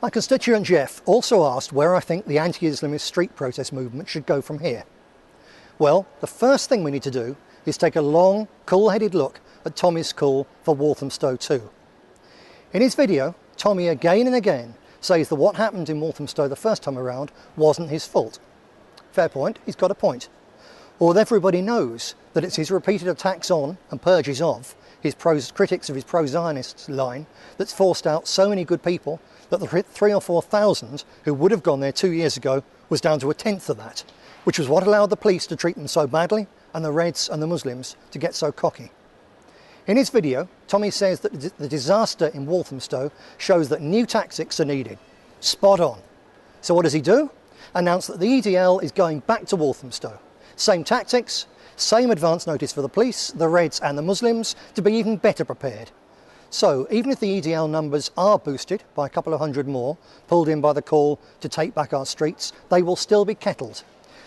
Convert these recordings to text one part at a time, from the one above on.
My constituent Jeff also asked where I think the anti-Islamist street protest movement should go from here. Well, the first thing we need to do is take a long, cool-headed look at Tommy's call for Walthamstow 2. In his video, Tommy again and again says that what happened in Walthamstow the first time around wasn't his fault. Fair point, he's got a point. Although everybody knows that it's his repeated attacks on and purges of his critics of his pro-Zionist line that's forced out so many good people that the 3,000 or 4,000 who would have gone there 2 years ago was down to a tenth of that, which was what allowed the police to treat them so badly and the Reds and the Muslims to get so cocky. In his video, Tommy says that the disaster in Walthamstow shows that new tactics are needed. Spot on. So what does he do? Announce that the EDL is going back to Walthamstow. Same tactics, same advance notice for the police, the Reds and the Muslims to be even better prepared. So even if the EDL numbers are boosted by a couple of hundred more, pulled in by the call to take back our streets, they will still be kettled.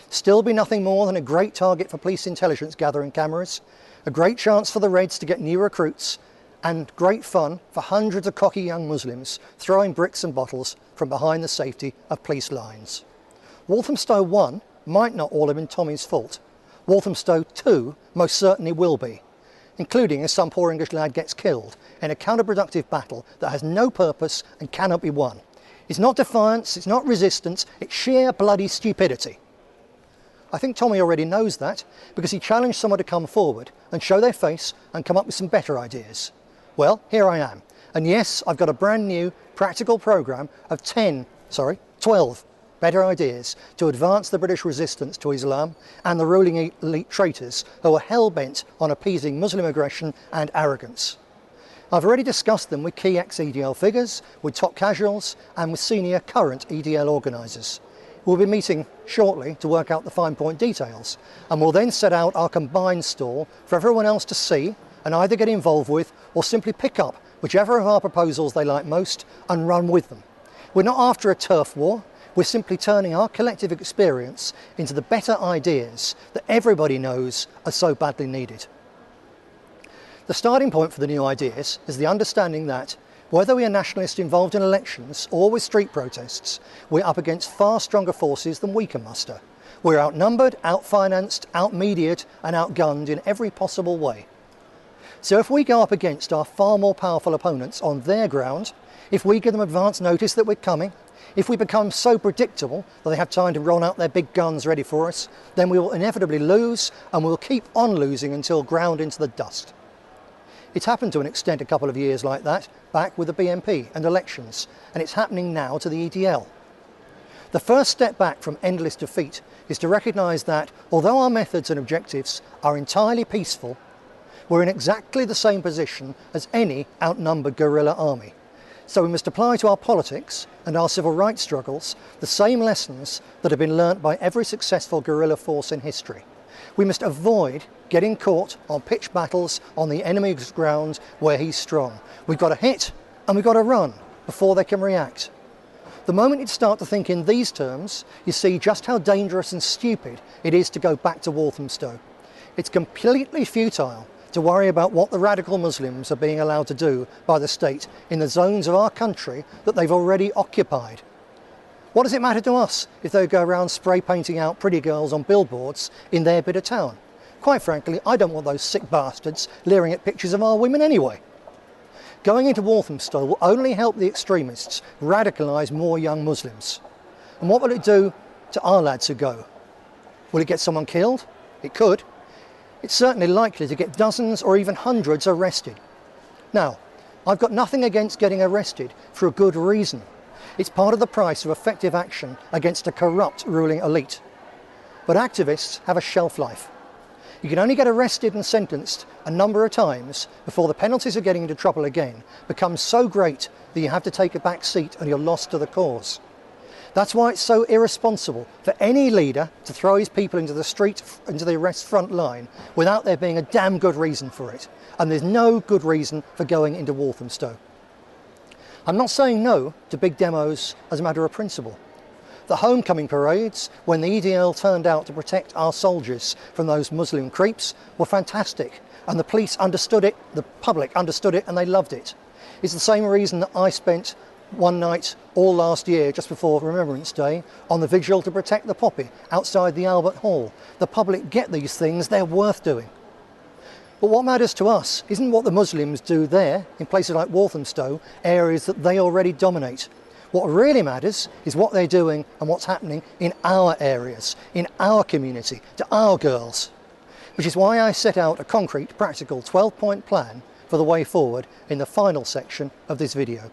Still be nothing more than a great target for police intelligence gathering cameras, a great chance for the Reds to get new recruits, and great fun for hundreds of cocky young Muslims throwing bricks and bottles from behind the safety of police lines. Walthamstow 1 might not all have been Tommy's fault. Walthamstow 2 most certainly will be, including as some poor English lad gets killed in a counterproductive battle that has no purpose and cannot be won. It's not defiance, it's not resistance, it's sheer bloody stupidity. I think Tommy already knows that because he challenged someone to come forward and show their face and come up with some better ideas. Well, here I am. And yes, I've got a brand new practical programme of 12 better ideas to advance the British resistance to Islam and the ruling elite traitors who are hell-bent on appeasing Muslim aggression and arrogance. I've already discussed them with key ex-EDL figures, with top casuals and with senior current EDL organisers. We'll be meeting shortly to work out the fine point details, and we'll then set out our combined stall for everyone else to see and either get involved with or simply pick up whichever of our proposals they like most and run with them. We're not after a turf war, we're simply turning our collective experience into the better ideas that everybody knows are so badly needed. The starting point for the new ideas is the understanding that whether we are nationalists involved in elections or with street protests, we're up against far stronger forces than we can muster. We're outnumbered, outfinanced, outmediated and outgunned in every possible way. So if we go up against our far more powerful opponents on their ground, if we give them advance notice that we're coming, if we become so predictable that they have time to roll out their big guns ready for us, then we will inevitably lose and we'll keep on losing until ground into the dust. It's happened to an extent a couple of years like that, back with the BNP and elections, and it's happening now to the EDL. The first step back from endless defeat is to recognise that, although our methods and objectives are entirely peaceful, we're in exactly the same position as any outnumbered guerrilla army. So we must apply to our politics and our civil rights struggles the same lessons that have been learnt by every successful guerrilla force in history. We must avoid getting caught on pitched battles on the enemy's ground where he's strong. We've got to hit and we've got to run before they can react. The moment you start to think in these terms, you see just how dangerous and stupid it is to go back to Walthamstow. It's completely futile to worry about what the radical Muslims are being allowed to do by the state in the zones of our country that they've already occupied. What does it matter to us if they go around spray painting out pretty girls on billboards in their bit of town? Quite frankly, I don't want those sick bastards leering at pictures of our women anyway. Going into Walthamstow will only help the extremists radicalise more young Muslims. And what will it do to our lads who go? Will it get someone killed? It could. It's certainly likely to get dozens or even hundreds arrested. Now, I've got nothing against getting arrested for a good reason. It's part of the price of effective action against a corrupt ruling elite. But activists have a shelf life. You can only get arrested and sentenced a number of times before the penalties of getting into trouble again become so great that you have to take a back seat and you're lost to the cause. That's why it's so irresponsible for any leader to throw his people into the street, into the arrest front line, without there being a damn good reason for it. And there's no good reason for going into Walthamstow. I'm not saying no to big demos as a matter of principle. The homecoming parades, when the EDL turned out to protect our soldiers from those Muslim creeps, were fantastic. And the police understood it, the public understood it, and they loved it. It's the same reason that I spent one night all last year, just before Remembrance Day, on the vigil to protect the poppy outside the Albert Hall. The public get these things, they're worth doing. But what matters to us isn't what the Muslims do there, in places like Walthamstow, areas that they already dominate. What really matters is what they're doing and what's happening in our areas, in our community, to our girls. Which is why I set out a concrete, practical 12-point plan for the way forward in the final section of this video.